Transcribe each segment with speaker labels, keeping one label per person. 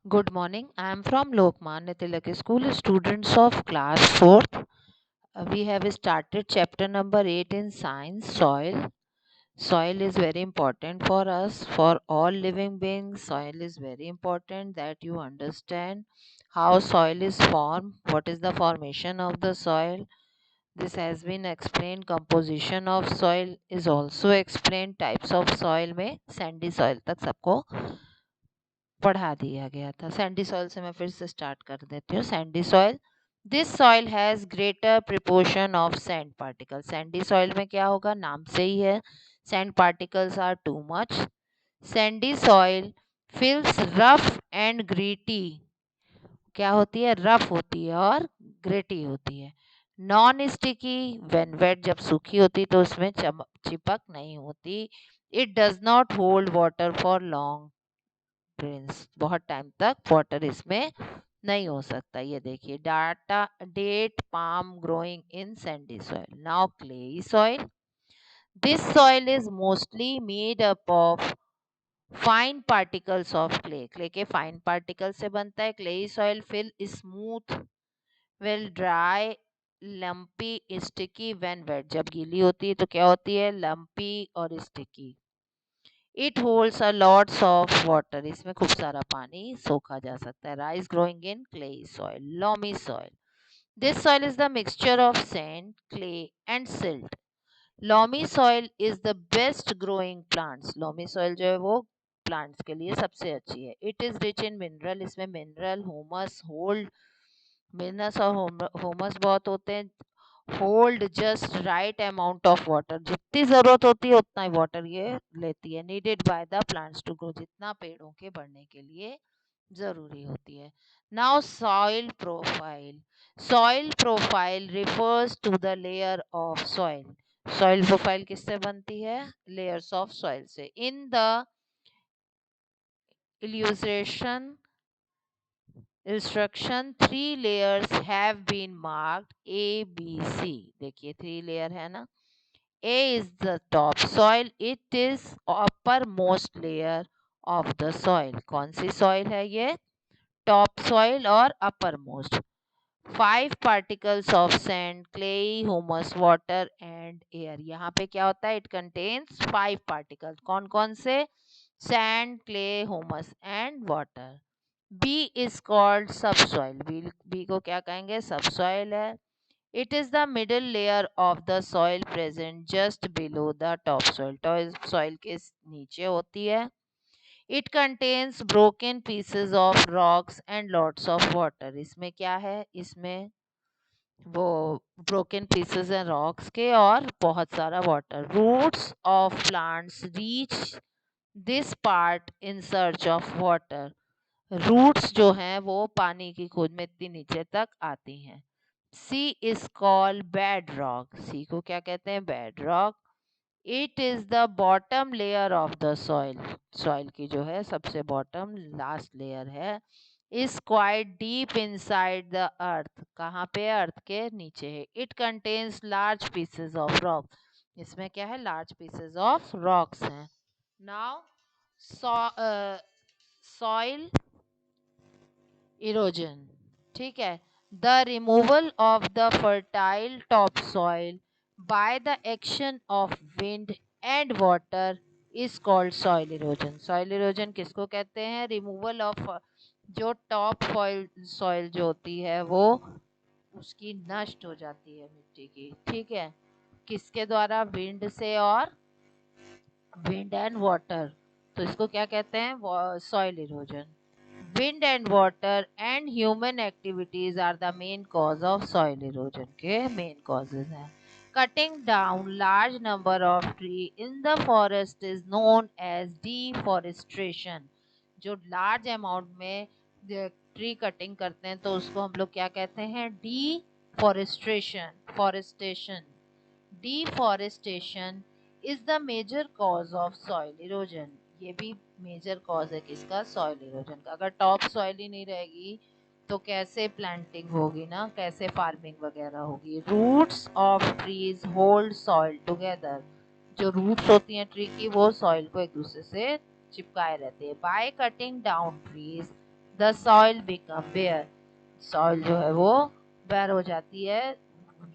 Speaker 1: Good morning. I am from Lokmanya Tilak School, students of class 4th. We have started chapter number 8 in science, soil. Soil is very important for us, for all living beings. Soil is very important that you understand how soil is formed, what is the formation of the soil. This has been explained. Composition of soil is also explained. Types of soil में sandy soil तक सबको पढ़ा दिया गया था। Sandy soil से मैं फिर से स्टार्ट कर देती हूँ। Sandy soil, this soil has greater proportion of sand particle. Sandy soil में क्या होगा, नाम से ही है, sand particles are too much. Sandy soil feels rough and gritty, क्या होती है, रफ होती है और ग्रेटी होती है। नॉन स्टिकी, वेन वेट, जब सूखी होती तो उसमें चिपक नहीं होती। It does not hold water for long prince, बहुत टाइम तक वाटर इसमें नहीं हो सकता। ये देखिए, data date palm growing in sandy soil. Now clayey soil, this soil is mostly made up of fine particles of clay. Clay के fine particle से बनता है। Clayey soil feel smooth, well dry, lumpy, sticky when wet, जब गीली होती है तो क्या होती है, लंपी और sticky. It holds a lots of water, इसमें खूब सारा पानी सोखा जा सकता है। Rice growing in clay soil. Loamy soil, this soil is the mixture of sand, clay and silt. Loamy soil is the best growing plants. Loamy soil जो है वो प्लांट्स के लिए सबसे अच्छी है। It is rich in mineral, इसमें mineral, humus, hold, minerals और ह्यूमस बहुत होते हैं। Hold just right amount of water, जितनी जरूरत होती है उतना ही वाटर ये लेती है। Needed by the plants to grow, जितना पेड़ों के बढ़ने के लिए जरूरी होती है। Now soil profile, soil profile refers to the layer of soil. Soil profile किससे बनती है, लेयर्स ऑफ सॉइल से। In the illustration instruction, three layers have been marked, A B C. देखिए थ्री लेयर है ना। A is the top soil. It is uppermost layer of the soil. कौन सी soil है ये, top soil और uppermost। Five particles of sand, clay, humus, water and air। यहाँ पे क्या होता है, it contains five particles। कौन कौन से, sand, clay, humus and water। B is called subsoil। B को क्या कहेंगे, subsoil है। It is the middle layer of the soil present just below the topsoil। topsoil के नीचे होती है। It contains broken pieces of rocks and lots of water। इसमें क्या है, इसमें वो broken pieces and rocks के और बहुत सारा water। Roots of plants reach this part in search of water। Roots जो हैं वो पानी की खोज में इतनी नीचे तक आती हैं। सी इज कॉल्ड बेड रॉक। सी को क्या कहते हैं, bed rock. It is the bottom layer of the soil. Soil की जो है सबसे बॉटम लास्ट लेयर है। Is quite deep inside the earth, कहाँ पे, अर्थ के नीचे है। It contains large pieces of rock, इसमें क्या है, लार्ज पीसेस ऑफ रॉक्स हैं। नाउ सॉइल इरोजन, ठीक है, the removal of the fertile top soil by the action of wind and water is called soil erosion. Soil erosion किसको कहते हैं, removal of, जो टॉप सॉइल सॉइल जो होती है वो उसकी नष्ट हो जाती है मिट्टी की, ठीक है, किसके द्वारा, विंड से और विंड एंड वाटर, तो इसको क्या कहते हैं, soil erosion. Wind and water and human activities are the main cause of soil erosion के main causes हैं। Cutting down large number of tree in the forest is known as deforestation। जो large amount में tree cutting करते हैं तो उसको हम लोग क्या कहते हैं, deforestation, forestation। Deforestation is the major cause of soil erosion। ये भी मेजर कॉज है किसका, सॉइल इरोजन का। अगर टॉप सॉइल ही नहीं रहेगी तो कैसे प्लांटिंग होगी ना, कैसे फार्मिंग वगैरह होगी। Roots of trees hold soil together, जो रूट्स होती हैं ट्री की वो सॉइल को एक दूसरे से चिपकाए रहते हैं। By cutting down trees the soil become bare, soil जो है वो बेयर हो जाती है,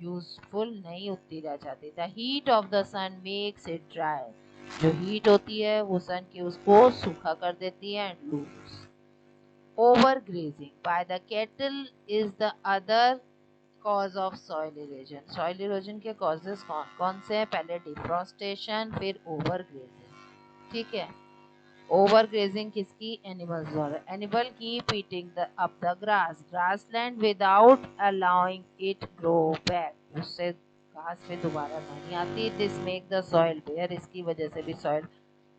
Speaker 1: यूजफुल नहीं उतनी रह जाती। The heat of the sun makes it dry, जो हीट होती है वो सन की उसको सूखा कर देती है। And loose over grazing by the cattle is the other cause of soil erosion. Soil erosion के कॉजेस कौन कौन से हैं? पहले डिफ्रॉस्टेशन, फिर ओवर ग्रेजिंग। ठीक है, ओवर ग्रेजिंग किसकी? एनिमल्स द्वारा। Animal keep eating up the grass land without allowing it grow back, उससे घास पे दोबारा नहीं आती। This make the soil bare, इसकी वजह से भी सॉइल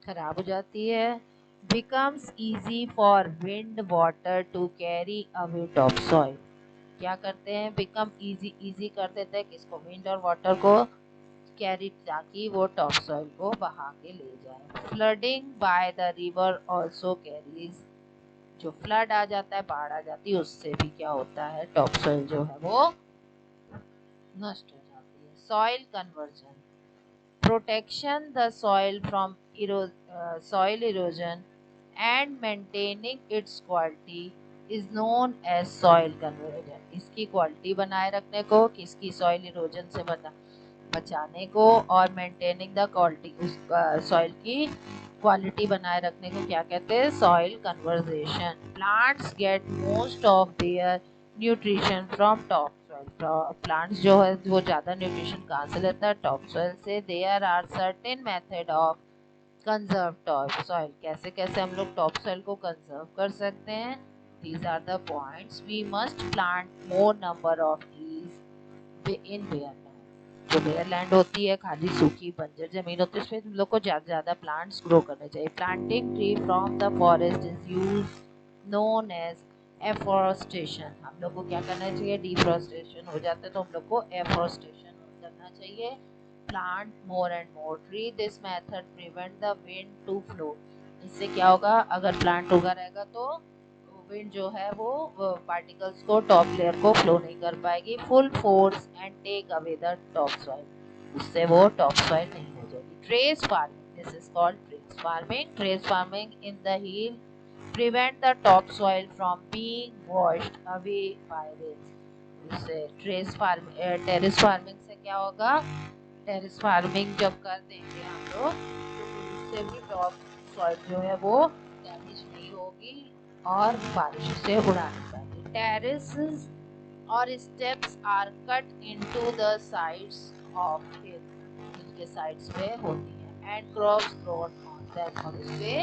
Speaker 1: खराब हो जाती है। Becomes easy for wind water to carry away top soil, क्या करते हैं? बिकम इजी, इजी कर देते हैं किसको? विंड और वाटर को कैरी, ताकि वो टॉप सॉइल को बहा के ले जाए। Flooding by the river also carries, जो फ्लड आ जाता है, बाढ़ आ जाती है, उससे भी क्या होता है? टॉप सॉइल जो है वो नष्ट हो जाती है। Soil conversion protection the soil from soil erosion and maintaining its quality is known as soil conversion। इसकी क्वालिटी बनाए रखने को, किसकी? सॉइल इरोजन से बचाने को, और मेंटेनिंग द क्वालिटी, उस सॉइल की क्वालिटी बनाए रखने को क्या कहते हैं? Soil conservation. Plants get most of their nutrition from top soil, plants जो है वो ज़्यादा न्यूट्रिशन कहाँ से लेता है? टॉप सॉइल से। There are certain method of conserve top soil, कैसे कैसे हम लोग टॉप सॉइल को कंजर्व कर सकते हैं? These are the points. We must plant more number of trees in bare land, जो बेयर लैंड होती है, खाली सूखी बंजर जमीन होती है, उसमें हम लोग को ज़्यादा ज़्यादा प्लांट्स ग्रो करने चाहिए। Planting tree from the forest is use known as afforestation, हम लोग को क्या करना चाहिए? डिफॉरेस्टेशन हो जाता है तो हम लोग को एफॉरेस्टेशन करना चाहिए। Plant more and more tree, this method prevent the wind to flow, इससे क्या होगा? अगर प्लांट उगा रहेगा तो विंड जो है वो पार्टिकल्स को, टॉप लेयर को फ्लो नहीं कर पाएगी full force and take away the top soil, उससे वो टॉप सॉइल नहीं हो जाएगी। Terrace farming, this is called terrace farming. Terrace farming in the hill prevent the topsoil from being washed away by rains, उससे terrace farming से क्या होगा? Terrace farming जब कर देंगे हम लोग तो उससे भी टॉप सॉइल जो है वो डैमेज नहीं होगी और बारिश से उड़ा नहीं पाएगी। टेरेसेस और steps are cut into the sides of hill, इनके साइड्स पे होती है। And crops grown on them, और उस पे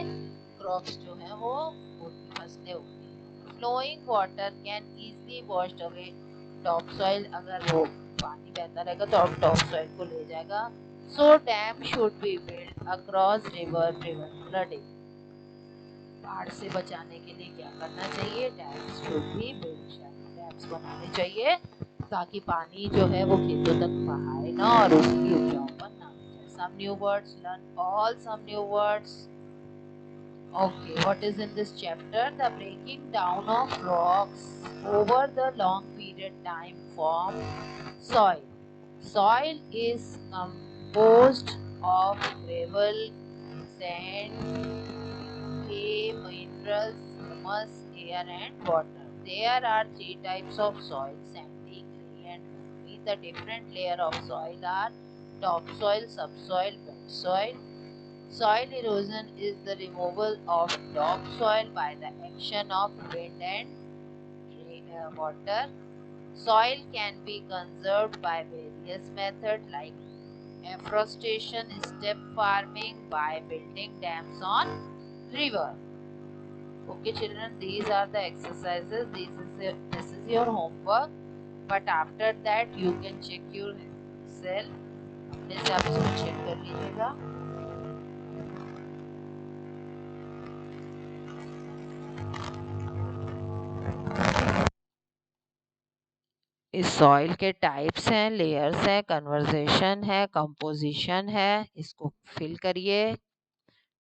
Speaker 1: क्रॉप्स जो है वो उनकी फसलें उगती हैं। Flowing water can easily wash away top soil, अगर वो पानी बहता रहेगा तो अब टॉप सॉइल को ले जाएगा। So damn should be build across river prevent flooding, बाढ़ से बचाने के लिए क्या करना चाहिए? Dams should be build, dams बनाने चाहिए ताकि पानी जो है वो खेतों तक बहाए ना और उसकी उपजाऊपन ना जाए। Some new words, learn all some new words. Okay, what is in this chapter? The breaking down of rocks over the long period time form soil. Soil is composed of gravel, sand, clay, minerals, humus, air and water. There are three types of soil: sandy, clay and loamy. The different layer of soil are topsoil, subsoil, wet soil. Soil erosion is the removal of topsoil by the action of wind and water. Soil can be conserved by various methods like afforestation, step farming, by building dams on river. Okay, children, these are the exercises. This is your homework. But after that, you can check yourself. अपने से आप इसको check कर लीजिएगा। इस soil के types हैं, layers हैं, कन्वर्जेशन है, कंपोजिशन है, इसको फिल करिए।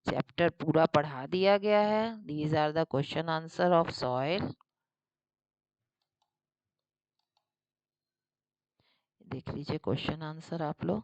Speaker 1: चैप्टर पूरा पढ़ा दिया गया है। These are the question answer of soil, देख लीजिए क्वेश्चन आंसर आप लोग।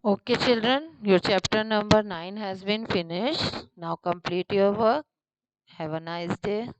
Speaker 1: Okay, children, your chapter number 9 has been finished. Now complete your work. Have a nice day.